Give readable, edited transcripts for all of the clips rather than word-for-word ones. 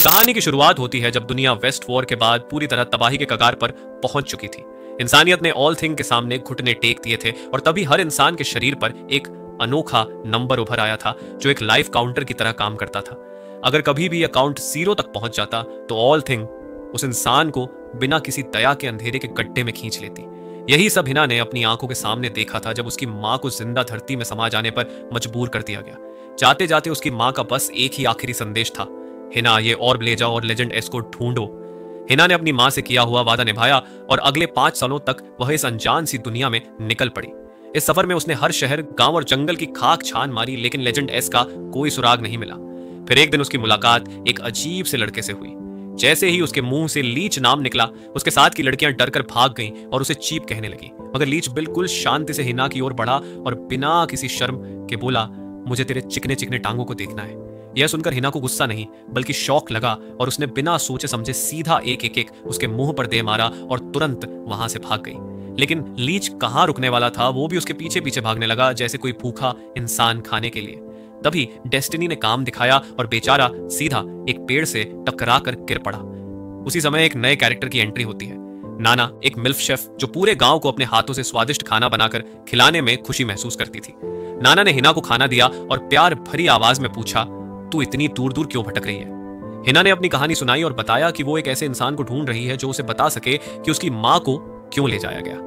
कहानी की शुरुआत होती है जब दुनिया वेस्ट वॉर के बाद पूरी तरह तबाही के कगार पर पहुंच चुकी थी। इंसानियत ने ऑल थिंग के सामने घुटने टेक दिए थे और तभी हर इंसान के शरीर पर एक अनोखा नंबर उभर आया था जो एक लाइफ काउंटर की तरह काम करता था। अगर कभी भी यह काउंट 0 तक पहुंच जाता तो ऑल थिंग उस इंसान को बिना किसी दया के अंधेरे के गड्ढे में खींच लेती। यही सब हिना ने अपनी आंखों के सामने देखा था जब उसकी मां को जिंदा धरती में समा जाने पर मजबूर कर दिया गया। जाते जाते उसकी मां का बस एक ही आखिरी संदेश था, हिना ये ऑर्ब ले जाओ और लेजेंड एस को ढूंढो। हिना ने अपनी मां से किया हुआ वादा निभाया और अगले 5 सालों तक वह इस अनजान सी दुनिया में निकल पड़ी। इस सफर में उसने हर शहर, गांव और जंगल की खाक छान मारी, लेकिन लेजेंड एस का कोई सुराग नहीं मिला। फिर एक दिन उसकी मुलाकात एक अजीब से लड़के से हुई। जैसे ही उसके मुंह से लीच नाम निकला, उसके साथ की लड़कियां डरकर भाग गईं और उसे चीप कहने लगी। मगर लीच बिल्कुल शांति से हिना की ओर बढ़ा और बिना किसी शर्म के बोला, मुझे तेरे चिकने चिकने टांगों को देखना है। यह सुनकर हिना को गुस्सा नहीं बल्कि शौक लगा और उसने बिना सोचे समझे सीधा एक उसके मुंह पर दे मारा और तुरंत वहां से भाग गई। लेकिन लीच कहां रुकने वाला था, वो भी उसके पीछे पीछे भागने लगा जैसे कोई भूखा इंसान खाने के लिए। तभी डेस्टिनी ने काम दिखाया और बेचारा सीधा एक पेड़ से टकरा कर गिर पड़ा। उसी समय एक नए कैरेक्टर की एंट्री होती है। नाना, एक मिल्फ शेफ जो पूरे गांव को अपने हाथों से स्वादिष्ट खाना बनाकर खिलाने में खुशी महसूस करती थी। नाना ने हिना को खाना दिया और प्यार भरी आवाज में पूछा, तू इतनी दूर दूर क्यों भटक रही है? हिना ने अपनी कहानी सुनाई और बताया कि वो एक ऐसे इंसान को ढूंढ रही है जो उसे बता सके कि उसकी मां को क्यों ले जाया गया।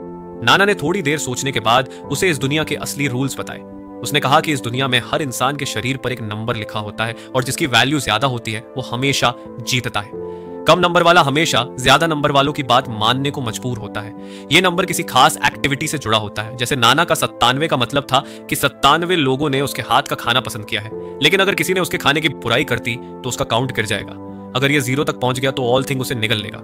नाना ने थोड़ी देर सोचने के बाद उसे इस दुनिया के असली रूल्स बताए। उसने कहा कि इस दुनिया में हर इंसान के शरीर पर एक नंबर लिखा होता है और जिसकी वैल्यू ज्यादा होती है वो हमेशा जीतता है। कम नंबर वाला हमेशा ज्यादा नंबर वालों की बात मानने को मजबूर होता है। यह नंबर किसी खास एक्टिविटी से जुड़ा होता है। जैसे नाना का 97 का मतलब था कि 97 लोगों ने उसके हाथ का खाना पसंद किया है, लेकिन अगर किसी ने उसके खाने की बुराई कर दी तो उसका काउंट गिर जाएगा। अगर यह 0 तक पहुंच गया तो ऑल थिंग उसे निगल लेगा।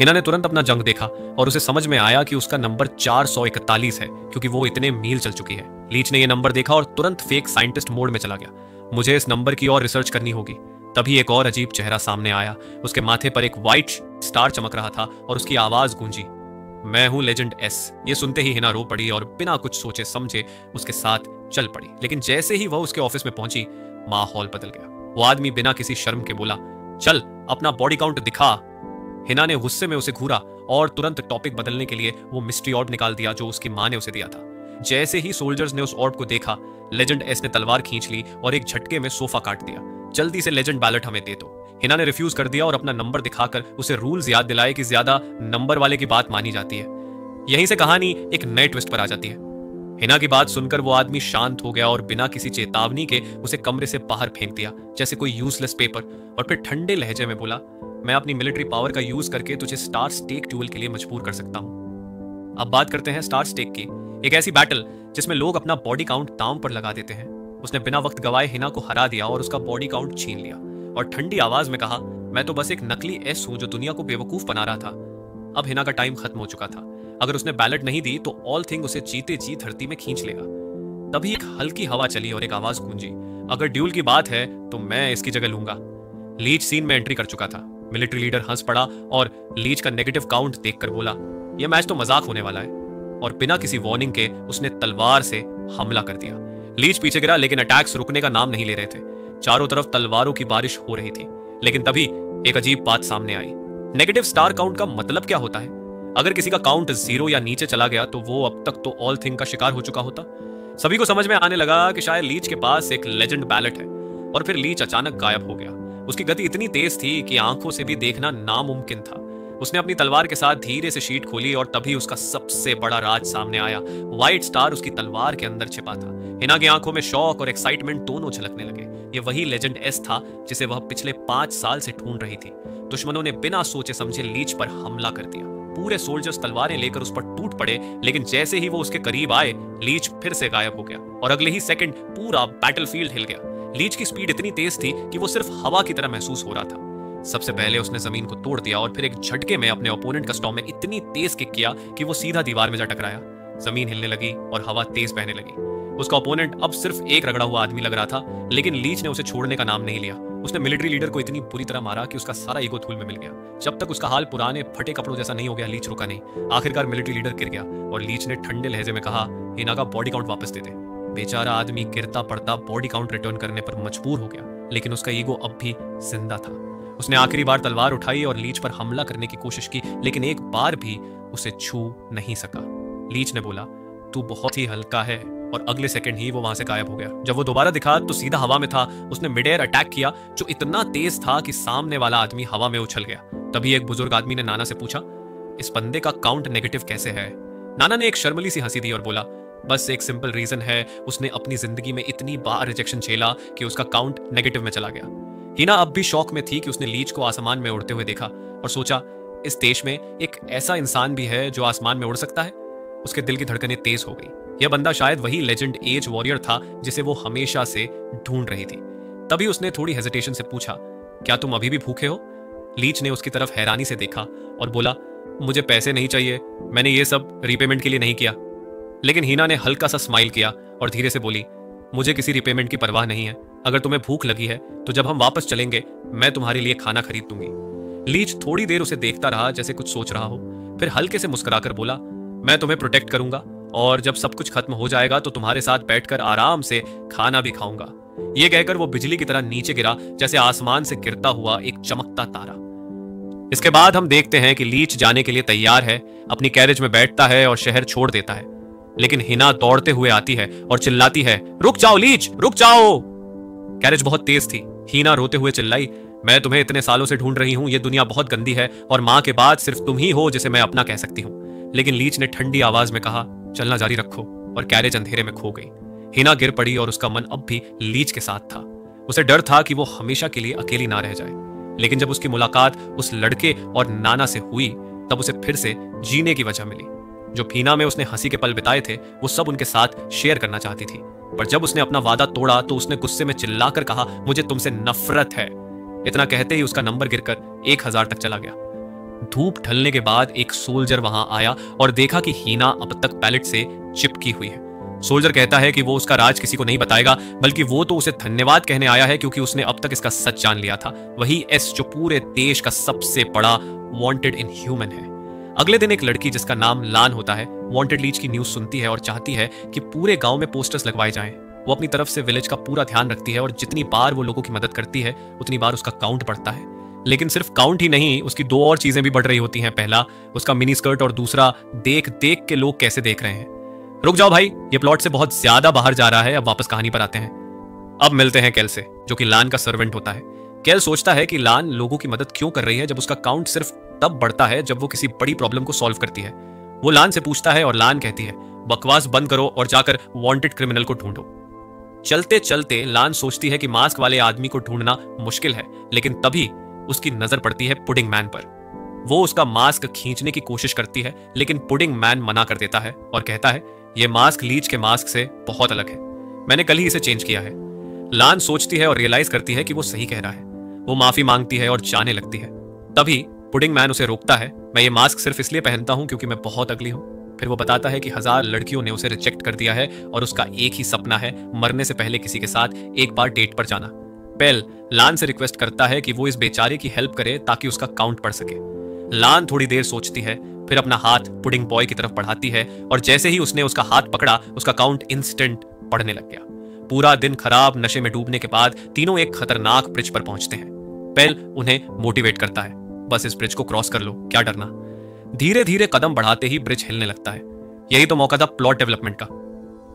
हिना ने तुरंत अपना जंग देखा और उसे समझ में आया कि उसका नंबर 441 है, क्योंकि वो इतने मील चल चुकी है। लीच ने यह नंबर देखा और तुरंत फेक साइंटिस्ट मोड में चला गया। मुझे इस नंबर की और रिसर्च करनी होगी। तभी एक और अजीब चेहरा सामने आया। उसके माथे पर एक व्हाइट स्टार चमक रहा था और उसकी आवाज गूंजी, मैं हूं लेजेंड एस। ये सुनते ही हिना रो पड़ी और बिना कुछ सोचे समझे उसके साथ चल पड़ी। लेकिन जैसे ही वह उसके ऑफिस में पहुंची, माहौल बदल गया। वो आदमी बिना किसी शर्म के बोला, चल अपना बॉडी काउंट दिखा। हिना ने गुस्से में उसे घूरा और तुरंत टॉपिक बदलने के लिए वो मिस्ट्री ऑर्ब निकाल दिया जो उसकी मां ने उसे दिया था। जैसे ही सोल्जर्स ने उस ऑर्ब को देखा, लेजेंड एस ने तलवार खींच ली और एक झटके में सोफा काट दिया। जल्दी से लेजेंड बैलेट हमें दे दो। हिना ने रिफ्यूज कर दिया और अपना नंबर दिखाकर उसे रूल्स याद दिलाए कि ज्यादा नंबर वाले की बात मानी जाती है। यहीं से कहानी एक नए ट्विस्ट पर आ जाती है। हिना की बात सुनकर वो आदमी शांत हो गया और बिना किसी चेतावनी के उसे कमरे से बाहर फेंक दिया जैसे कोई यूजलेस पेपर, और फिर ठंडे लहजे में बोला, मैं अपनी मिलिट्री पावर का यूज करके तुझे स्टार स्टेक ड्यूल के लिए मजबूर कर सकता हूं। अब बात करते हैं स्टार स्टेक की, एक ऐसी बैटल जिसमें लोग अपना बॉडी काउंट दांव पर लगा देते हैं। उसने बिना वक्त गवाए हिना को हरा दिया और उसका बॉडी काउंट छीन लिया और ठंडी आवाज में कहा, मैं तो बस एक नकली एस हूं जो दुनिया को बेवकूफ बना रहा था। अब हिना का टाइम खत्म हो चुका था। अगर उसने बैलेट नहीं दी तो ऑल थिंग उसे जीते जी धरती में खींच लेगा। तभी एक हल्की हवा चली और एक आवाज गूंजी, अगर ड्यूल की बात है तो मैं इसकी जगह लूंगा। लीच सीन में एंट्री कर चुका था। मिलिट्री लीडर हंस पड़ा और लीच का नेगेटिव काउंट देखकर बोला, यह मैच तो मजाक होने वाला है, और बिना किसी वार्निंग के उसने तलवार से हमला कर दिया। लीच पीछे गिरा लेकिन अटैक्स रुकने का नाम नहीं ले रहे थे। चारों तरफ तलवारों की बारिश हो रही थी। लेकिन तभी एक अजीब बात सामने आई। नेगेटिव स्टार काउंट का मतलब क्या होता है? अगर किसी का काउंट 0 या नीचे चला गया तो वो अब तक तो ऑल थिंग का शिकार हो चुका होता। सभी को समझ में आने लगा कि शायद लीच के पास एक लेजेंड बैलेट है। और फिर लीच अचानक गायब हो गया। उसकी गति इतनी तेज थी कि आंखों से भी देखना नामुमकिन था। उसने अपनी तलवार के साथ धीरे से शीट खोली और तभी उसका सबसे बड़ा राज सामने आया। व्हाइट स्टार उसकी तलवार के अंदर छिपा था। हिना की आंखों में शौक और एक्साइटमेंट दोनों झलकने लगे। ये वही लेजेंड एस था जिसे वह पिछले 5 साल से ढूंढ रही थी। दुश्मनों ने बिना सोचे समझे लीच पर हमला कर दिया। पूरे सोल्जर्स तलवारें लेकर उस पर टूट पड़े, लेकिन जैसे ही वो उसके करीब आए, लीच फिर से गायब हो गया और अगले ही सेकंड पूरा बैटलफील्ड हिल गया। लीच की स्पीड इतनी तेज थी कि वो सिर्फ हवा की तरह महसूस हो रहा था। सबसे पहले उसने जमीन को तोड़ दिया और फिर एक झटके में अपने ओपोनेंट का स्टॉर्म में इतनी तेज किक किया कि वो सीधा दीवार में जा टकराया। जमीन हिलने लगी और हवा तेज बहने लगी। उसका ओपोनेंट अब सिर्फ एक रगड़ा हुआ आदमी लग रहा था, लेकिन लीच ने उसे छोड़ने का नाम नहीं लिया। उसने मिलिट्री लीडर को इतनी बुरी तरह मारा कि उसका सारा ईगो धूल में मिल गया। जब तक उसका हाल पुराने फटे कपड़ों जैसा नहीं हो गया, लीच रुका नहीं। आखिरकार मिलिट्री लीडर गिर गया और लीच ने ठंडे लहजे में कहा, हिना का बॉडी काउंट वापस दे दे। बेचारा आदमी गिरता पड़ता बॉडी काउंट रिटर्न करने पर मजबूर हो गया, लेकिन उसका ईगो अब भी जिंदा था। उसने आखिरी बार तलवार उठाई और लीच पर हमला करने की कोशिश की, लेकिन एक बार भी उसे छू नहीं सका। लीच ने बोला, तू बहुत ही हल्का है, और अगले सेकंड ही वो वहां से गायब हो गया। जब वो दोबारा दिखा तो सीधा हवा में था। उसने मिड एयर अटैक किया जो इतना तेज था कि सामने वाला आदमी हवा में उछल गया। तभी एक बुजुर्ग आदमी ने नाना से पूछा, इस बंदे का काउंट नेगेटिव कैसे है? नाना ने एक शर्मली सी हंसी दी और बोला, बस एक सिंपल रीजन है, उसने अपनी जिंदगी में इतनी बार रिजेक्शन झेला कि उसका काउंट नेगेटिव में चला गया। हिना अब भी शौक में थी कि उसने लीच को आसमान में उड़ते हुए देखा और सोचा, इस देश में एक ऐसा इंसान भी है जो आसमान में उड़ सकता है। उसके दिल की धड़कनें तेज हो गई। यह बंदा शायद वही लेजेंड एज वॉरियर था जिसे वो हमेशा से ढूंढ रही थी। तभी उसने थोड़ी हेजिटेशन से पूछा, क्या तुम अभी भी भूखे हो? लीच ने उसकी तरफ हैरानी से देखा और बोला, मुझे पैसे नहीं चाहिए, मैंने ये सब रीपेमेंट के लिए नहीं किया। लेकिन हिना ने हल्का सा स्माइल किया और धीरे से बोली, मुझे किसी रीपेमेंट की परवाह नहीं है। अगर तुम्हें भूख लगी है तो जब हम वापस चलेंगे मैं तुम्हारे लिए खाना खरीद दूंगी। लीच थोड़ी देर उसे देखता रहा जैसे कुछ सोच रहा हो, फिर हल्के से मुस्कुराकर बोला, मैं तुम्हें प्रोटेक्ट करूंगा और जब सब कुछ खत्म हो जाएगा तो तुम्हारे साथ बैठकर आराम से खाना भी खाऊंगा। यह कहकर वो बिजली की तरह नीचे गिरा, जैसे आसमान से गिरता हुआ एक चमकता तारा। इसके बाद हम देखते हैं कि लीच जाने के लिए तैयार है, अपनी कैरेज में बैठता है और शहर छोड़ देता है। लेकिन हिना दौड़ते हुए आती है और चिल्लाती है, रुक जाओ लीच, रुक जाओ। कैरेज बहुत तेज थी। हिना रोते हुए चिल्लाई, मैं तुम्हें इतने सालों से ढूंढ रही हूं, ये दुनिया बहुत गंदी है और मां के बाद सिर्फ तुम ही हो जिसे मैं अपना कह सकती हूं। लेकिन लीच ने ठंडी आवाज में कहा, चलना जारी रखो, और कैरेज अंधेरे में खो गई। हिना गिर पड़ी और उसका मन अब भी लीच के साथ था। उसे डर था कि वो हमेशा के लिए अकेली ना रह जाए। लेकिन जब उसकी मुलाकात उस लड़के और नाना से हुई तब उसे फिर से जीने की वजह मिली। जो पीना में उसने हंसी के पल बिताए थे वो सब उनके साथ शेयर करना चाहती थी। पर जब उसने अपना वादा तोड़ा तो उसने गुस्से में चिल्लाकर कहा, मुझे तुमसे नफरत है। इतना कहते ही उसका नंबर गिरकर 1000 तक चला गया। धूप ढलने के बाद एक सोल्जर वहां आया और देखा कि हीना अब तक पैलेट से चिपकी हुई है। सोल्जर कहता है कि वो उसका राज किसी को नहीं बताएगा, बल्कि वो तो उसे धन्यवाद कहने आया है क्योंकि उसने अब तक इसका सच जान लिया था। वही एस जो पूरे देश का सबसे बड़ा वांटेड इनह्यूमन है। अगले दिन एक लड़की जिसका नाम लान होता है वांटेड लीच की न्यूज सुनती है और चाहती है कि पूरे गांव में पोस्टर्स लगवाए जाएं। वो अपनी तरफ से विलेज का पूरा ध्यान रखती है और जितनी बार वो लोगों की मदद करती है उतनी बार उसका काउंट बढ़ता है। लेकिन सिर्फ काउंट ही नहीं, उसकी 2 और चीजें भी बढ़ रही होती हैं। पहला उसका मिनी स्कर्ट और दूसरा देख देख के लोग कैसे देख रहे हैं। रुक जाओ भाई, ये प्लॉट से बहुत ज्यादा बाहर जा रहा है। अब वापस कहानी पर आते हैं। अब मिलते हैं केल से, जो कि लान का सर्वेंट होता है। केल सोचता है कि लान लोगों की मदद क्यों कर रही है जब उसका काउंट सिर्फ तब बढ़ता है जब वो किसी बड़ी प्रॉब्लम को सॉल्व करती है। वो लान से पूछता है और लान कहती है, बकवास बंद करो और जाकर वांटेड क्रिमिनल को ढूंढो। चलते चलते लान सोचती है कि मास्क वाले आदमी को ढूंढना मुश्किल है, लेकिन तभी उसकी नजर पड़ती है पुडिंग मैन पर। वो उसका मास्क खींचने की कोशिश करती है, लेकिन पुडिंग मैन मना कर देता है और कहता है, यह मास्क लीच के मास्क से बहुत अलग है, मैंने कल ही इसे चेंज किया है। लान सोचती है और रियलाइज करती है कि वो सही कह रहा है। वो माफी मांगती है और जाने लगती है। तभी पुडिंग मैन उसे रोकता है, मैं ये मास्क सिर्फ इसलिए पहनता हूं क्योंकि मैं बहुत अगली हूं। फिर वो बताता है कि 1000 लड़कियों ने उसे रिजेक्ट कर दिया है और उसका एक ही सपना है, मरने से पहले किसी के साथ एक बार डेट पर जाना। पेल लान से रिक्वेस्ट करता है कि वो इस बेचारे की हेल्प करे ताकि उसका काउंट बढ़ सके। लान थोड़ी देर सोचती है, फिर अपना हाथ पुडिंग बॉय की तरफ बढ़ाती है और जैसे ही उसने उसका हाथ पकड़ा उसका काउंट इंस्टेंट बढ़ने लग गया। पूरा दिन खराब नशे में डूबने के बाद तीनों एक खतरनाक ब्रिज पर पहुंचते हैं। पेल उन्हें मोटिवेट करता है, बस इस ब्रिज को क्रॉस कर लो, क्या डरना। धीरे धीरे कदम बढ़ाते ही ब्रिज हिलने लगता है। यही तो मौका था प्लॉट डेवलपमेंट का।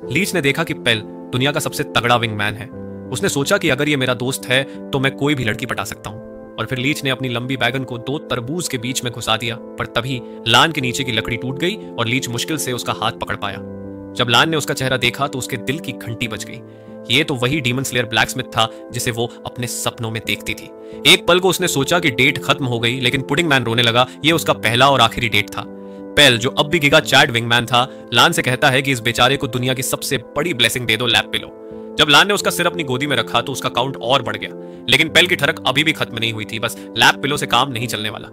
लीच ने देखा कि पेल दुनिया का सबसे तगड़ा विंगमैन है। उसने सोचा कि अगर ये मेरा दोस्त है तो मैं कोई भी लड़की पटा सकता हूं। और फिर लीच ने अपनी लंबी बैगन को 2 तरबूज के बीच में घुसा दिया, पर तभी लान के नीचे की लकड़ी टूट गई और लीच मुश्किल से उसका हाथ पकड़ पाया। जब लान ने उसका चेहरा देखा तो उसके दिल की घंटी बज गई। ये तो वही डीमन स्लेयर ब्लैकस्मिथ था जिसे वो अपने सपनों में देखती थी। एक पल को उसने सोचा कि डेट खत्म हो गई, लेकिन पुडिंग मैन रोने लगा। ये उसका पहला और आखिरी डेट था। पेल जो अब भी गिगा चैड विंगमैन था, लान से कहता है कि इस बेचारे को दुनिया की सबसे बड़ी ब्लेसिंग दे दो, लैप पिलो। जब लान ने उसका सिर अपनी गोदी में रखा तो उसका काउंट और बढ़ गया, लेकिन पेल की ठरक अभी भी खत्म नहीं हुई थी। बस लैप पिलो से काम नहीं चलने वाला।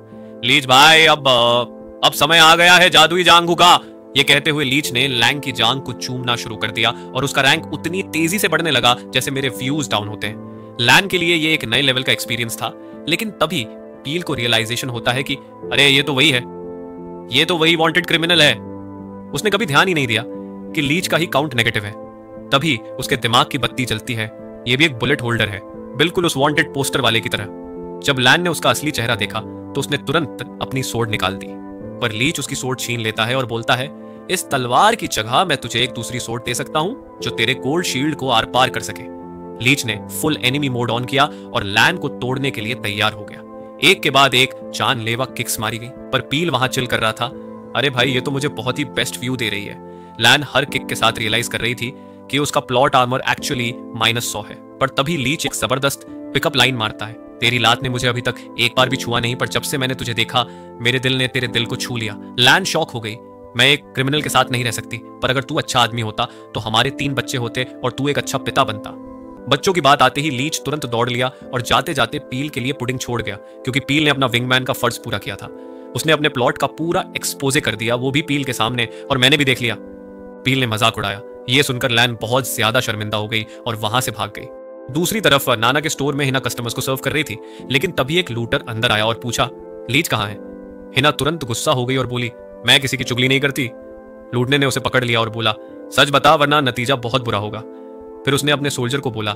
लीच भाई, अब समय आ गया है जादुई जांघू का। ये कहते हुए लीच ने लैंग की जांघ को चूमना शुरू कर दिया और उसका रैंक उतनी तेजी से बढ़ने लगा जैसे मेरे व्यूज डाउन होते हैं। लैन के लिए ये एक नए लेवल का एक्सपीरियंस था, लेकिन तभी पील को रियलाइजेशन होता है कि अरे ये तो वही है, ये तो वही वांटेड क्रिमिनल है। उसने कभी ध्यान ही नहीं दिया कि लीच का ही काउंट नेगेटिव है। तभी उसके दिमाग की बत्ती जलती है। ये भी एक बुलेट होल्डर है, बिल्कुल उस वांटेड पोस्टर वाले की तरह। जब लैन ने उसका असली चेहरा देखा तो उसने तुरंत अपनी सोर्ड निकाल दी, पर लीच उसकी सोर्ड छीन लेता है और बोलता है, इस तलवार की जगह मैं तुझे एक दूसरी सोर्ड दे सकता हूं जो तेरे गोल्ड शील्ड को आर पार कर सके। लीच ने फुल एनिमी मोड ऑन किया और लैन को तोड़ने के लिए तैयार हो गया। एक के बाद एक जानलेवा किक्स मारी गई, पर पील वहां चिल कर रहा था। अरे भाई, ये तो मुझे बहुत ही बेस्ट व्यू दे रही है। लैन हर किक के साथ रियलाइज कर रही थी कि उसका प्लॉट आर्मर एक्चुअली -100 है। पर तभी लीच एक जबरदस्त पिकअप लाइन मारता है, तेरी लात ने मुझे अभी तक एक बार भी छुआ नहीं, पर जब से मैंने तुझे देखा मेरे दिल ने तेरे दिल को छू लिया। लैन शॉक हो गई। मैं एक क्रिमिनल के साथ नहीं रह सकती, पर अगर तू अच्छा आदमी होता तो हमारे 3 बच्चे होते और तू एक अच्छा पिता बनता। बच्चों की बात आते ही लीच तुरंत दौड़ लिया और जाते जाते पील के लिए पुडिंग छोड़ गया, क्योंकि पील ने अपना विंगमैन का फर्ज पूरा किया था। उसने अपने प्लॉट का पूरा एक्सपोजे कर दिया, वो भी पील के सामने, और मैंने भी देख लिया। पील ने मजाक उड़ाया। ये सुनकर लैन बहुत ज्यादा शर्मिंदा हो गई और वहां से भाग गई। दूसरी तरफ नाना के स्टोर में हिना कस्टमर्स को सर्व कर रही थी, लेकिन तभी एक लूटर अंदर आया और पूछा, लीच कहां है? हिना तुरंत गुस्सा हो गई और बोली, मैं किसी की चुगली नहीं करती। लूटने ने उसे पकड़ लिया और बोला, सच बता वरना नतीजा बहुत बुरा होगा। फिर उसने अपने सोल्जर को बोला,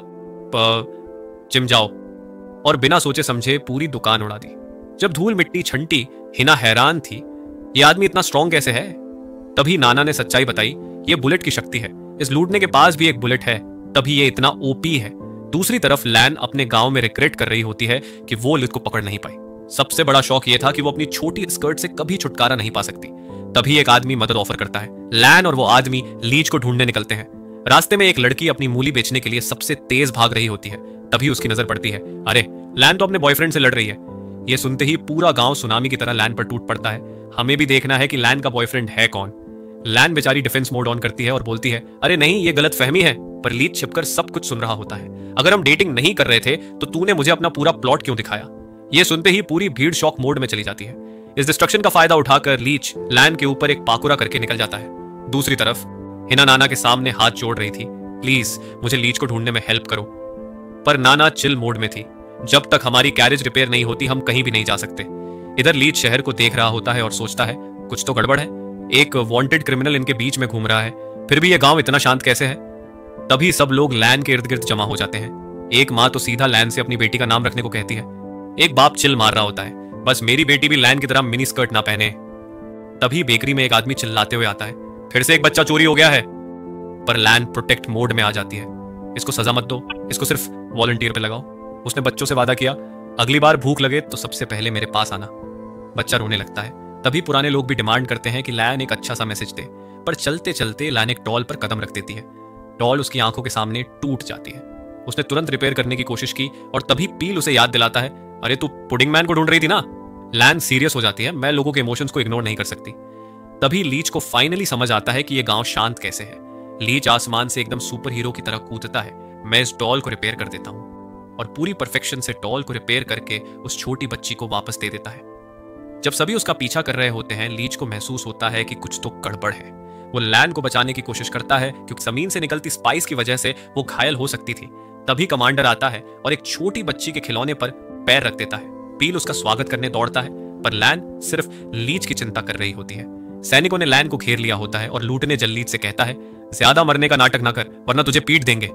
चिम जाओ, और बिना सोचे समझे पूरी दुकान उड़ा दी। जब धूल मिट्टी छंटी, हिना हैरान थी, ये आदमी इतना स्ट्रांग कैसे है? तभी नाना ने सच्चाई बताई, ये बुलेट की शक्ति है। इस लूटने के पास भी एक बुलेट है, तभी ये इतना ओपी है। दूसरी तरफ लैन अपने गांव में रिग्रेट कर रही होती है कि वो लिथ को पकड़ नहीं पाई। सबसे बड़ा शौक ये था कि वो अपनी छोटी स्कर्ट से कभी छुटकारा नहीं पा सकती। तभी एक आदमी मदद ऑफर करता है। लैन और वो आदमी लीच को ढूंढने निकलते हैं। रास्ते में एक लड़की अपनी मूली बेचने के लिए सबसे तेज भाग रही होती है। तभी उसकी नजर पड़ती है, अरे लैन तो अपने बॉयफ्रेंड से लड़ रही है। ये सुनते ही पूरा गांव सुनामी की तरह लैन पर टूट पड़ता है। हमें भी देखना है कि लैन का बॉयफ्रेंड है कौन। लैन बेचारी डिफेंस मोड ऑन करती है और बोलती है, अरे नहीं, ये गलत फहमी है। पर लीच छिपकर सब कुछ सुन रहा होता है। अगर हम डेटिंग नहीं कर रहे थे तो तूने मुझे अपना पूरा प्लॉट क्यों दिखाया? ये सुनते ही पूरी भीड़ शॉक मोड में चली जाती है। इस डिस्ट्रक्शन का फायदा उठाकर लीच लैन के ऊपर एक पाकुरा करके निकल जाता है। दूसरी तरफ हिना नाना के सामने हाथ जोड़ रही थी, प्लीज मुझे लीच को ढूंढने में हेल्प करो। पर नाना चिल मोड में थी, जब तक हमारी कैरेज रिपेयर नहीं होती हम कहीं भी नहीं जा सकते। इधर लीच शहर को देख रहा होता है और सोचता है, कुछ तो गड़बड़ है। एक वांटेड क्रिमिनल इनके बीच में घूम रहा है, फिर भी यह गांव इतना शांत कैसे है? तभी सब लोग लैन के इर्द गिर्द जमा हो जाते हैं। एक माँ तो सीधा लैन से अपनी बेटी का नाम रखने को कहती है। एक बाप चिल मार रहा होता है, बस मेरी बेटी भी लैन की तरह मिनी स्कर्ट ना पहने। तभी बेकरी में एक आदमी चिल्लाते हुए आता है, फिर से एक बच्चा चोरी हो गया है। पर लैन प्रोटेक्ट मोड में आ जाती है। इसको सजा मत दो, इसको सिर्फ वॉलंटियर पे लगाओ। उसने बच्चों से वादा किया, अगली बार भूख लगे तो सबसे पहले मेरे पास आना। बच्चा रोने लगता है। तभी पुराने लोग भी डिमांड करते हैं कि लैन एक अच्छा सा मैसेज दे, पर चलते चलते लैन एक डॉल पर कदम रख देती है। डॉल उसकी आंखों के सामने टूट जाती है। उसने तुरंत रिपेयर करने की कोशिश की और तभी पील उसे याद दिलाता है, अरे तू पुडिंग मैन को ढूंढ रही थी ना। लैन सीरियस हो जाती है, मैं लोगों के इमोशंस को इग्नोर नहीं कर सकती। तभी लीच को फाइनली समझ आता है कि यह गांव शांत कैसे है। लीच आसमान से एकदम सुपर हीरो की तरह कूदता है, मैं इस डॉल को रिपेयर कर देता हूं, और पूरी परफेक्शन से डॉल को रिपेयर करके उस छोटी बच्ची को वापस दे देता है। जब सभी उसका पीछा कर रहे होते हैं, लीच को महसूस होता है कि कुछ तो गड़बड़ है। वो लैन को बचाने की कोशिश करता है, क्योंकि जमीन से निकलती स्पाइस की वजह से वो घायल हो सकती थी। तभी कमांडर आता है और एक छोटी बच्ची के खिलौने पर पैर रख देता है। पील उसका स्वागत करने दौड़ता है, पर लैन सिर्फ लीच की चिंता कर रही होती है। सैनिकों ने लैन को घेर लिया होता है और लूटने जल लीच से कहता है, ज्यादा मरने का नाटक ना कर वरना तुझे पीट देंगे।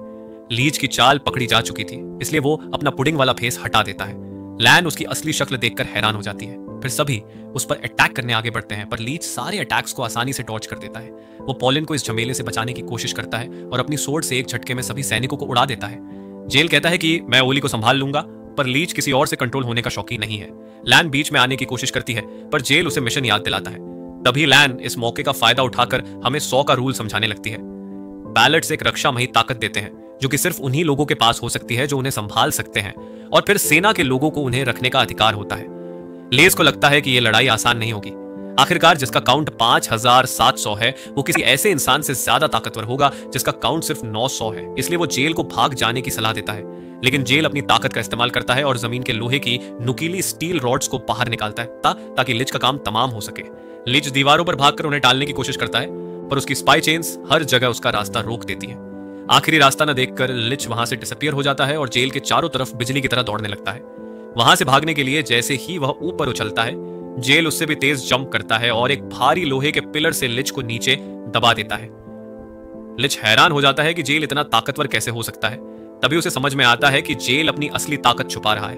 लीच की चाल पकड़ी जा चुकी थी, इसलिए वो अपना पुडिंग वाला फेस हटा देता है। लैन उसकी असली शक्ल देखकर हैरान हो जाती है। फिर सभी उस पर अटैक करने आगे बढ़ते हैं, पर लीच सारे अटैक्स को आसानी से डॉज कर देता है। वो पॉलिन को इस झमेले से बचाने की कोशिश करता है और अपनी सोर्ड से एक झटके में सभी सैनिकों को उड़ा देता है। जेल कहता है कि मैं ओली को संभाल लूंगा, पर लीच किसी और से कंट्रोल होने का शौकीन नहीं है। लैन बीच में आने की कोशिश करती है, पर जेल उसे मिशन याद दिलाता है। तभी लैन इस मौके का फायदा उठाकर हमें 100 का रूल समझाने लगती है। बैलेट्स एक रक्षामयी ताकत देते हैं, जो कि सिर्फ उन्हीं लोगों के पास हो सकती है जो उन्हें संभाल सकते हैं, और फिर सेना के लोगों को उन्हें रखने का अधिकार होता है। लेस को लगता है कि यह लड़ाई आसान नहीं होगी। आखिरकार जिसका काउंट 5700 है, वो किसी ऐसे इंसान से ज्यादा ताकतवर होगा जिसका काउंट सिर्फ 900 है। इसलिए वो जेल को भाग जाने की सलाह देता है, लेकिन जेल अपनी ताकत का इस्तेमाल करता है और जमीन के लोहे की नुकीली स्टील रॉड्स को बाहर निकालता है ताकि लिच का काम तमाम हो सके। लिच दीवारों पर भागकर उन्हें टालने की कोशिश करता है, पर उसकी स्पाई चेन्स हर जगह उसका रास्ता रोक देती है। आखिरी रास्ता न देखकर लिच वहां से डिसअपियर हो जाता है और जेल के चारों तरफ बिजली की तरह दौड़ने लगता है। वहां से भागने के लिए जैसे ही वह ऊपर उछलता है, जेल उससे भी तेज जंप करता है और एक भारी लोहे के पिलर से लिच को नीचे दबा देता है। लिच हैरान हो जाता है कि जेल इतना ताकतवर कैसे हो सकता है। तभी उसे समझ में आता है कि जेल अपनी असली ताकत छुपा रहा है।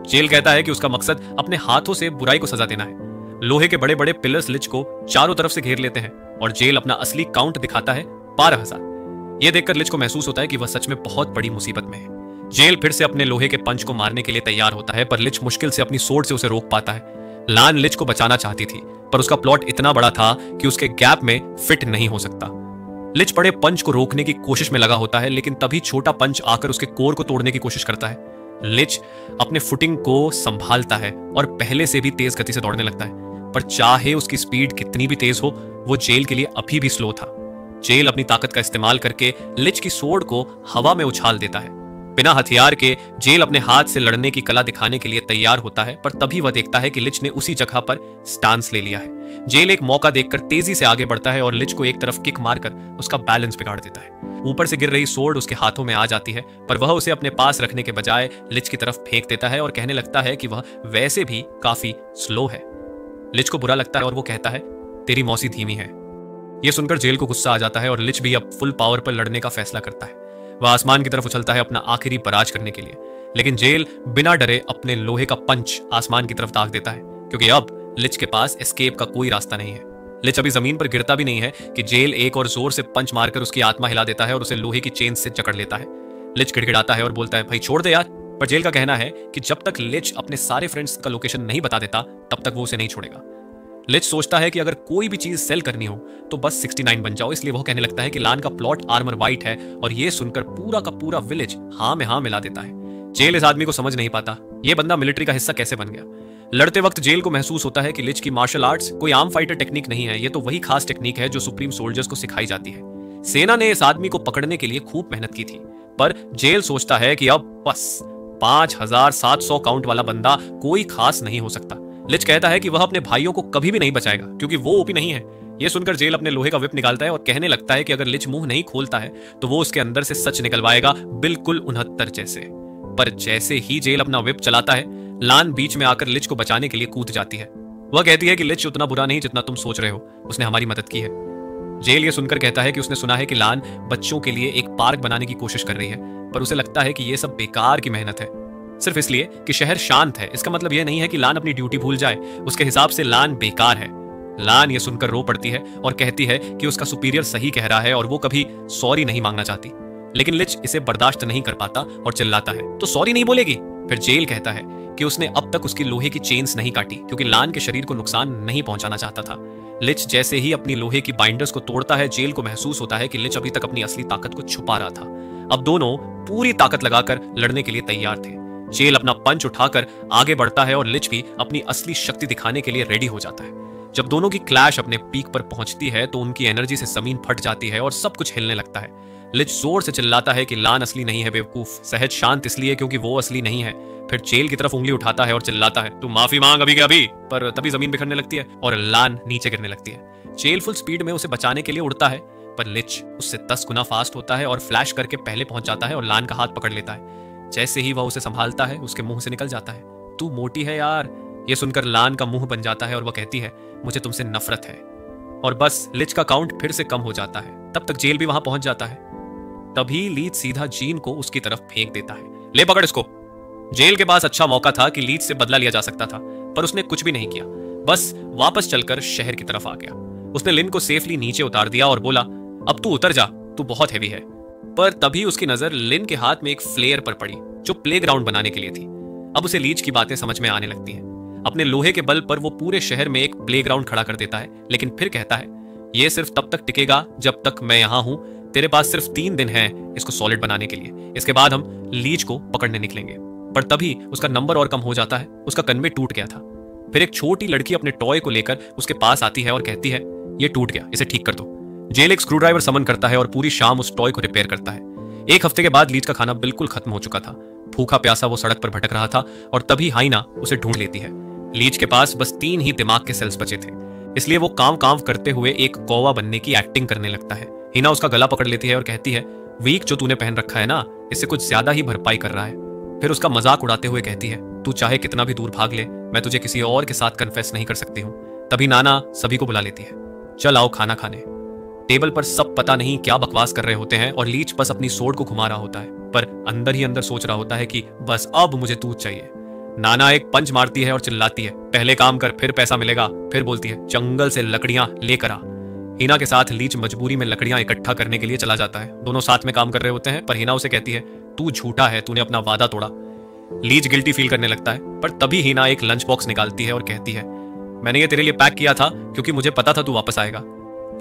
जेल कहता है कि उसका मकसद अपने हाथों से बुराई को सजा देना है। लोहे के बड़े बड़े पिलर्स लिच को चारों तरफ से घेर लेते हैं और जेल अपना असली काउंट दिखाता है 12,000। यह देखकर लिच को महसूस होता है कि वह सच में बहुत बड़ी मुसीबत में है। जेल फिर से अपने लोहे के पंच को मारने के लिए तैयार होता है, पर लिच मुश्किल से अपनी सोर्ड से उसे रोक पाता है। लान लिच को बचाना चाहती थी, पर उसका प्लॉट इतना बड़ा था कि उसके गैप में फिट नहीं हो सकता। लिच बड़े पंच को रोकने की कोशिश में लगा होता है, लेकिन तभी छोटा पंच आकर उसके कोर को तोड़ने की कोशिश करता है। लिच अपने फुटिंग को संभालता है और पहले से भी तेज गति से दौड़ने लगता है, पर चाहे उसकी स्पीड कितनी भी तेज हो, वो जेल के लिए अभी भी स्लो था। जेल अपनी ताकत का इस्तेमाल करके लिच की सोर्ड को हवा में उछाल देता है। बिना हथियार के जेल अपने हाथ से लड़ने की कला दिखाने के लिए तैयार होता है, पर तभी वह देखता है कि लिच ने उसी जगह पर स्टांस ले लिया है। जेल एक मौका देखकर तेजी से आगे बढ़ता है और लिच को एक तरफ किक मारकर उसका बैलेंस बिगाड़ देता है। ऊपर से गिर रही सोर्ड उसके हाथों में आ जाती है, पर वह उसे अपने पास रखने के बजाय लिच की तरफ फेंक देता है और कहने लगता है कि वह वैसे भी काफी स्लो है। लिच को बुरा लगता है और वो कहता है, तेरी मौसी धीमी है। यह सुनकर जेल को गुस्सा आ जाता है और लिच भी अब फुल पावर पर लड़ने का फैसला करता है। वह आसमान की तरफ उछलता है अपना आखिरी बराज करने के लिए, लेकिन जेल बिना डरे अपने लोहे का पंच आसमान की तरफ दाग देता है, क्योंकि अब लिच के पास एस्केप का कोई रास्ता नहीं है। लिच अभी जमीन पर गिरता भी नहीं है कि जेल एक और जोर से पंच मारकर उसकी आत्मा हिला देता है और उसे लोहे की चेन से जकड़ लेता है। लिच गिड़गिड़ाता है और बोलता है, भाई छोड़ दे यार। पर जेल का कहना है कि जब तक लिच अपने सारे फ्रेंड्स का लोकेशन नहीं बता देता, तब तक वो उसे नहीं छोड़ेगा। लिच सोचता है कि अगर कोई भी चीज सेल करनी हो तो बस 69 बन जाओ, इसलिए वह कहने लगता है कि लान का प्लॉट आर्मर वाइट है, और यह सुनकर पूरा का पूरा विलेज हाँ में हाँ मिला देता है। जेल इस आदमी को समझ नहीं पाता, यह बंदा मिलिट्री का हिस्सा कैसे बन गया। लड़ते वक्त जेल को महसूस होता है कि लिच की मार्शल आर्ट्स कोई आम फाइटर टेक्निक नहीं है, यह तो वही खास टेक्निक है जो सुप्रीम सोल्जर्स को सिखाई जाती है। सेना ने इस आदमी को पकड़ने के लिए खूब मेहनत की थी, पर जेल सोचता है कि अब बस 5,700 काउंट वाला बंदा कोई खास नहीं हो सकता। लिच कहता है कि वह अपने भाइयों को कभी भी नहीं बचाएगा, क्योंकि वो ओपी नहीं है। यह सुनकर जेल अपने लोहे का विप निकालता है और कहने लगता है कि अगर लिच मुंह नहीं खोलता है तो वो उसके अंदर से सच निकलवाएगा, बिल्कुल 69 जैसे। पर जैसे ही जेल अपना विप चलाता है, लान बीच में आकर लिच को बचाने के लिए कूद जाती है। वह कहती है कि लिच उतना बुरा नहीं जितना तुम सोच रहे हो, उसने हमारी मदद की है। जेल ये सुनकर कहता है कि उसने सुना है कि लान बच्चों के लिए एक पार्क बनाने की कोशिश कर रही है, पर उसे लगता है कि यह सब बेकार की मेहनत है, सिर्फ इसलिए कि शहर शांत है। इसका मतलब यह नहीं है कि लान अपनी ड्यूटी भूल जाए, उसके हिसाब से लान बेकार है। लान ये सुनकर रो पड़ती है और कहती है कि उसका सुपीरियर सही कह रहा है और वो कभी सॉरी नहीं मांगना चाहती, लेकिन लिच इसे बर्दाश्त नहीं कर पाता और चिल्लाता है, तो सॉरी नहीं बोलेगी। फिर जेल कहता है कि उसने अब तक उसकी लोहे की चेन्स नहीं काटी, क्योंकि लान के शरीर को नुकसान नहीं पहुंचाना चाहता था। लिच जैसे ही अपनी लोहे की बाइंडर्स को तोड़ता है, जेल को महसूस होता है कि लिच अभी तक अपनी असली ताकत को छुपा रहा था। अब दोनों पूरी ताकत लगाकर लड़ने के लिए तैयार थे। जेल अपना पंच उठाकर आगे बढ़ता है और लिच भी अपनी असली शक्ति दिखाने के लिए रेडी हो जाता है। जब दोनों की क्लैश अपने पीक पर पहुंचती है तो उनकी एनर्जी से जमीन फट जाती है और सब कुछ हिलने लगता है। लिच जोर से चिल्लाता है कि लान असली नहीं है बेवकूफ, सहज शांत इसलिए क्योंकि वो असली नहीं है। फिर जेल की तरफ उंगली उठाता है और चिल्लाता है, तू माफी मांग अभी के अभी। पर तभी जमीन बिखरने लगती है और लान नीचे गिरने लगती है। जेल फुल स्पीड में उसे बचाने के लिए उड़ता है, पर लिच उससे 10 गुना फास्ट होता है और फ्लैश करके पहले पहुंच जाता है और लान का हाथ पकड़ लेता है। जैसे ही वह उसे संभालता है, उसके मुंह से निकल जाता है, तू मोटी है यार। यह सुनकर लान का मुंह बन जाता है और वह कहती है, मुझे तुमसे नफरत है। और बस लिच का काउंट फिर से कम हो जाता है। तब तक जेल भी वहां पहुंच जाता है। तभी लीच सीधा जीन को उसकी तरफ फेंक देता है, ले पकड़ इसको। जेल के पास अच्छा मौका था कि लीच से बदला लिया जा सकता था, पर उसने कुछ भी नहीं किया, बस वापस चलकर शहर की तरफ आ गया। उसने लिन को सेफली नीचे उतार दिया और बोला, अब तू उतर जा, तू बहुत हैवी है। पर तभी उसकी नजर लिन के हाथ में एक फ्लेयर पर पड़ी जो प्लेग्राउंड बनाने के लिए थी। अब उसे लीच की बातें समझ में आने लगती हैं। अपने लोहे के बल पर वो पूरे शहर में एक प्लेग्राउंड खड़ा कर देता है, लेकिन फिर कहता है, यह सिर्फ तब तक टिकेगा जब तक मैं यहां हूं। तेरे पास सिर्फ 3 दिन हैं इसको सॉलिड बनाने के लिए, इसके बाद हम लीच को पकड़ने निकलेंगे। पर तभी उसका नंबर और कम हो जाता है, उसका कन्वे टूट गया था। फिर एक छोटी लड़की अपने टॉय को लेकर उसके पास आती है और कहती है, ये टूट गया, इसे ठीक कर दो। जेल एक स्क्रू ड्राइवर समन करता है और पूरी शाम उस टॉय को रिपेयर करता है। 1 हफ्ते के बाद लीच का खाना बिल्कुल खत्म हो चुका था। भूखा प्यासा वो सड़क पर भटक रहा था और तभी हाइना उसे ढूंढ लेती है। लीच के पास बस 3 ही दिमाग के सेल्स बचे थे, इसलिए वो काम काम करते हुए एक कौवा बनने की एक्टिंग करने लगता है। हिना उसका गला पकड़ लेती है और कहती है, वीक जो तूने पहन रखा है ना, इससे कुछ ज्यादा ही भरपाई कर रहा है। फिर उसका मजाक उड़ाते हुए कहती है, तू चाहे कितना भी दूर भाग ले, मैं तुझे किसी और के साथ कन्फेस नहीं कर सकती हूँ। तभी नाना सभी को बुला लेती है, चल आओ खाना खाने। टेबल पर सब पता नहीं क्या बकवास कर रहे होते हैं और लीच बस अपनी सोर्ड को घुमा रहा होता है, पर अंदर ही अंदर सोच रहा होता है कि बस अब मुझे दूध चाहिए। नाना एक पंच मारती है और चिल्लाती है, पहले काम कर फिर पैसा मिलेगा। फिर बोलती है, जंगल से लकड़ियां लेकर आ। हिना के साथ लीच मजबूरी में लकड़ियां इकट्ठा करने के लिए चला जाता है। दोनों साथ में काम कर रहे होते हैं, पर हिना उसे कहती है, तू झूठा है, तूने अपना वादा तोड़ा। लीच गिल्टी फील करने लगता है, पर तभी हिना एक लंच बॉक्स निकालती है और कहती है, मैंने ये तेरे लिए पैक किया था क्योंकि मुझे पता था तू वापस आएगा।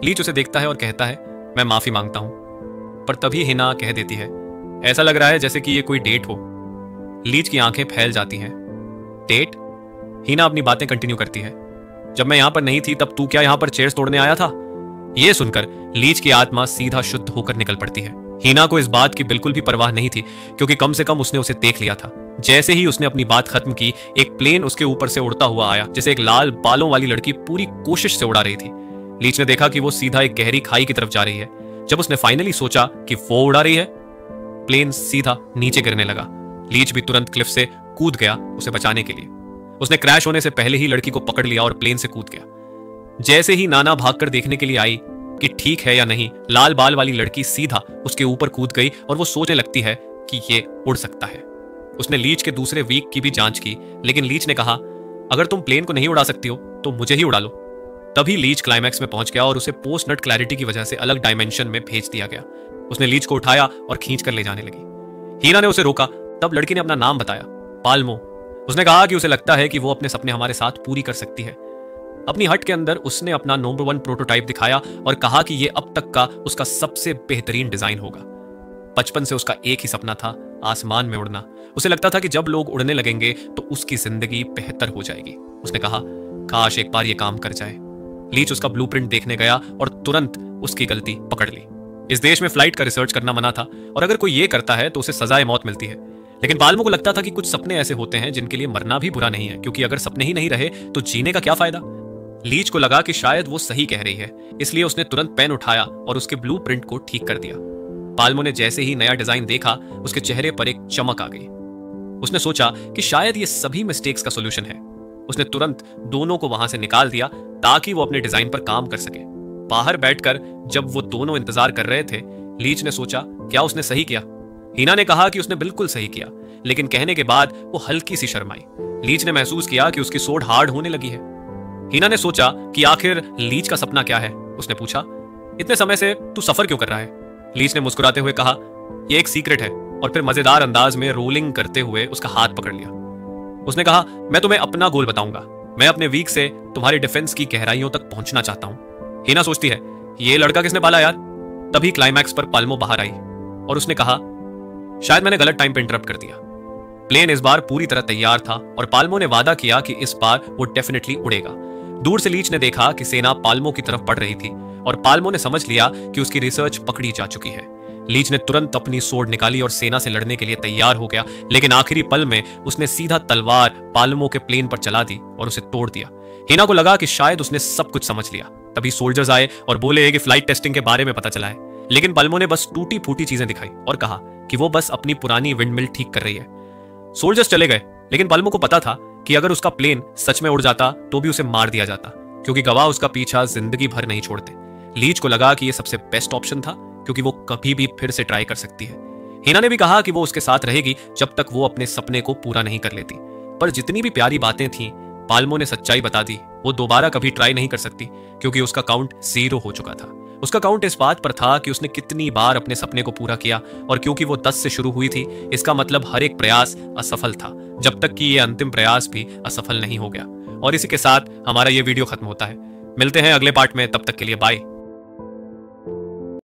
लीच उसे देखता है और कहता है, मैं माफी मांगता हूं। पर तभी हिना कह देती है, ऐसा लग रहा है जैसे कि ये कोई डेट हो। लीच की आंखें फैल जाती हैं। डेट? हिना अपनी बातें कंटिन्यू करती है, जब मैं यहां पर नहीं थी तब तू क्या यहां पर चेयर्स तोड़ने आया था? यह सुनकर लीच की आत्मा सीधा शुद्ध होकर निकल पड़ती है। हिना को इस बात की बिल्कुल भी परवाह नहीं थी, क्योंकि कम से कम उसने उसे देख लिया था। जैसे ही उसने अपनी बात खत्म की, एक प्लेन उसके ऊपर से उड़ता हुआ आया, जिसे एक लाल बालों वाली लड़की पूरी कोशिश से उड़ा रही थी। लीच ने देखा कि वो सीधा एक गहरी खाई की तरफ जा रही है। जब उसने फाइनली सोचा कि वो उड़ा रही है, प्लेन सीधा नीचे गिरने लगा। लीच भी तुरंत क्लिफ से कूद गया उसे बचाने के लिए। उसने क्रैश होने से पहले ही लड़की को पकड़ लिया और प्लेन से कूद गया। जैसे ही नाना भागकर देखने के लिए आई कि ठीक है या नहीं, लाल बाल वाली लड़की सीधा उसके ऊपर कूद गई और वो सोचने लगती है कि ये उड़ सकता है। उसने लीच के दूसरे वीक की भी जांच की, लेकिन लीच ने कहा, अगर तुम प्लेन को नहीं उड़ा सकती हो तो मुझे ही उड़ा लो। तभी लीच क्लाइमैक्स में पहुंच गया और उसे पोस्ट नट क्लैरिटी की वजह से अलग डायमेंशन में भेज दिया गया। उसने लीच को उठाया और खींच कर ले जाने लगी। हीना ने उसे रोका, तब लड़की ने अपना नाम बताया, पाल्मो। उसने कहा कि उसे लगता है कि वो अपने सपने हमारे साथ पूरी कर सकती है। अपनी हट के अंदर उसने अपना नंबर 1 प्रोटोटाइप दिखाया और कहा कि यह अब तक का उसका सबसे बेहतरीन डिजाइन होगा। बचपन से उसका एक ही सपना था, आसमान में उड़ना। उसे लगता था कि जब लोग उड़ने लगेंगे तो उसकी जिंदगी बेहतर हो जाएगी। उसने कहा, काश एक बार ये काम कर जाए। लीच उसका ब्लूप्रिंट देखने गया और तुरंत उसकी गलती पकड़ ली। इस देश में फ्लाइट का रिसर्च करना मना था और अगर कोई ये करता है तो उसे सजाए मौत मिलती है। लेकिन पाल्मो को लगता था कि कुछ सपने ऐसे होते हैं जिनके लिए मरना भी बुरा नहीं है, क्योंकि अगर सपने ही नहीं रहे तो जीने का क्या फायदा। लीच को लगा कि शायद वो सही कह रही है, इसलिए उसने तुरंत पेन उठाया और उसके ब्लूप्रिंट को ठीक कर दिया। पाल्मो ने जैसे ही नया डिजाइन देखा, उसके चेहरे पर एक चमक आ गई। उसने सोचा कि शायद ये सभी मिस्टेक्स का सॉल्यूशन है। उसने तुरंत दोनों को वहां से निकाल दिया ताकि वो अपने डिजाइन पर काम कर सके। बाहर बैठकर जब वो दोनों इंतजार कर रहे थे, लीच ने सोचा, क्या उसने सही किया? हीना ने कहा कि उसने बिल्कुल सही किया, लेकिन कहने के बाद वो हल्की सी शर्माई। लीच ने महसूस किया कि उसकी सोड हार्ड होने लगी है। हीना ने सोचा कि आखिर लीच का सपना क्या है। उसने पूछा, इतने समय से तू सफर क्यों कर रहा है? लीच ने मुस्कुराते हुए कहा, यह एक सीक्रेट है, और फिर मजेदार अंदाज में रोलिंग करते हुए उसका हाथ पकड़ लिया। उसने कहा, मैं तुम्हें अपना गोल बताऊंगा। मैं अपने वीक से तुम्हारी डिफेंस की गहराइयों तक पहुंचना चाहता हूं। हीना सोचती है, ये लड़का किसने पाला यार? तभी क्लाइमैक्स पर पाल्मो बाहर आई और उसने कहा, शायद मैंने गलत टाइम पे इंटरप्ट कर दिया। प्लेन इस बार पूरी तरह तैयार था और पाल्मो ने वादा किया कि इस बार वो डेफिनेटली उड़ेगा। दूर से लीच ने देखा कि सेना पाल्मो की तरफ बढ़ रही थी और पाल्मो ने समझ लिया कि उसकी रिसर्च पकड़ी जा चुकी है। लीच ने तुरंत अपनी सोर्ड निकाली और सेना से लड़ने के लिए तैयार हो गया, लेकिन आखिरी पल में उसने सीधा तलवार पाल्मो के प्लेन पर चला दी और उसे तोड़ दिया। हीना को लगा कि शायद उसने सब कुछ समझ लिया। तभी सोल्जर्स आए और बोले कि फ्लाइट टेस्टिंग के बारे में पता चला है, लेकिन पाल्मो ने बस टूटी फूटी चीजें दिखाई और कहा कि वो बस अपनी पुरानी विंडमिल ठीक कर रही है। सोल्जर्स चले गए, लेकिन पाल्मो को पता था कि अगर उसका प्लेन सच में उड़ जाता तो भी उसे मार दिया जाता, क्योंकि गवाह उसका पीछा जिंदगी भर नहीं छोड़ते। लीच को लगा कि यह सबसे बेस्ट ऑप्शन था, क्योंकि वो कभी भी फिर से ट्राई कर सकती है। हीना ने भी कहा कि वो उसके साथ रहेगी जब तक वो अपने सपने को पूरा नहीं कर लेती। पर जितनी भी प्यारी बातें थीं, पाल्मो ने सच्चाई बता दी। वो दोबारा कभी ट्राई नहीं कर सकती, क्योंकि उसका काउंट 0 हो चुका था। उसका काउंट इस बात पर था कि उसने कितनी बार अपने सपने को पूरा किया, और क्योंकि वो 10 से शुरू हुई थी, इसका मतलब हर एक प्रयास असफल था, जब तक कि ये अंतिम प्रयास भी असफल नहीं हो गया। और इसी के साथ हमारा ये वीडियो खत्म होता है। मिलते हैं अगले पार्ट में, तब तक के लिए बाय।